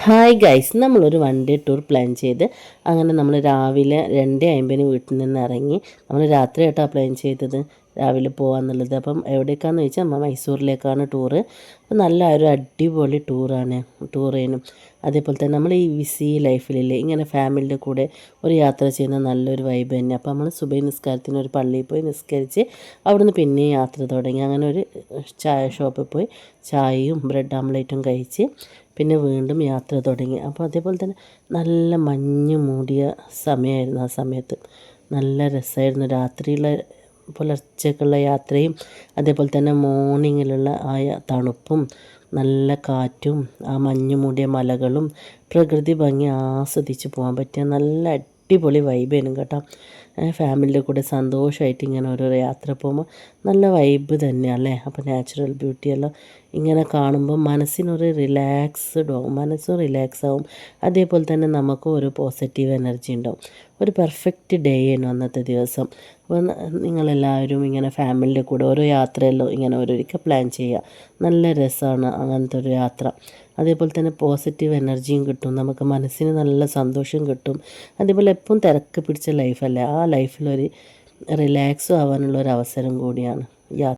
Hi guys, നമ്മളൊരു one day tour plan ചെയ്ത് അങ്ങനെ നമ്മൾ രാവിലെ 2:50 വീട്ടിൽ നിന്ന് ഇറങ്ങി. നമ്മൾ രാത്രിയായിട്ടാണ് പ്ലാൻ ചെയ്തത് രാവിലെ പോകാമെന്നുള്ളത്. അപ്പം എവിടേക്കാണെന്ന് ചോദിച്ചാൽ നമ്മൾ മൈസൂരിലേക്കാണ് ടൂറ്. അപ്പം നല്ല ഒരു അടിപൊളി ടൂറേനും അതേപോലെ തന്നെ നമ്മൾ ഈ ബിസി ലൈഫിലില്ലേ ഇങ്ങനെ ഫാമിലിയുടെ കൂടെ ഒരു യാത്ര ചെയ്യുന്ന നല്ലൊരു വൈബ് തന്നെ. അപ്പോൾ നമ്മൾ സുബഹി നിസ്കാരത്തിന് ഒരു പള്ളിയിൽ പോയി നിസ്കരിച്ച് അവിടുന്ന് പിന്നെയും യാത്ര തുടങ്ങി. അങ്ങനെ ഒരു ചായ ഷോപ്പിൽ പോയി ചായയും ബ്രെഡ് ആംപ്ലേറ്റും കഴിച്ച് പിന്നെ വീണ്ടും യാത്ര തുടങ്ങി. അപ്പോൾ അതേപോലെ തന്നെ നല്ല മഞ്ഞ് മൂടിയ സമയമായിരുന്നു. ആ സമയത്ത് നല്ല രസമായിരുന്നു. രാത്രിയിലെ പുലർച്ചയ്ക്കുള്ള യാത്രയും അതേപോലെ തന്നെ മോർണിംഗിലുള്ള ആ തണുപ്പും നല്ല കാറ്റും ആ മഞ്ഞ് മൂടിയ മലകളും പ്രകൃതി ഭംഗി ആസ്വദിച്ച് പോകാൻ പറ്റിയ നല്ല അടിപൊളി വൈബേനും കേട്ടോ. ഫാമിലിയുടെ കൂടെ സന്തോഷമായിട്ട് ഇങ്ങനെ ഓരോരോ യാത്ര പോകുമ്പോൾ നല്ല വൈബ് തന്നെയാണ് അല്ലേ. അപ്പോൾ നാച്ചുറൽ ബ്യൂട്ടിയെല്ലാം ഇങ്ങനെ കാണുമ്പോൾ മനസ്സിനൊരു റിലാക്സ്ഡ് ആവും, മനസ്സും റിലാക്സ് ആവും. അതേപോലെ തന്നെ നമുക്കും ഒരു പോസിറ്റീവ് എനർജി ഉണ്ടാവും. ഒരു പെർഫെക്റ്റ് ഡേ ആണ് അന്നത്തെ ദിവസം. അപ്പോൾ നിങ്ങളെല്ലാവരും ഇങ്ങനെ ഫാമിലിയുടെ കൂടെ ഓരോ യാത്രയല്ലോ ഇങ്ങനെ ഓരോരിക്കൽ പ്ലാൻ ചെയ്യുക. നല്ല രസമാണ് അങ്ങനത്തെ ഒരു യാത്ര. അതേപോലെ തന്നെ പോസിറ്റീവ് എനർജിയും കിട്ടും, നമുക്ക് മനസ്സിന് നല്ല സന്തോഷം കിട്ടും. അതേപോലെ എപ്പം തിരക്ക് പിടിച്ച ലൈഫല്ലേ, ആ ലൈഫിലൊരു റിലാക്സും ആവാനുള്ള ഒരു അവസരം കൂടിയാണ് യാത്ര.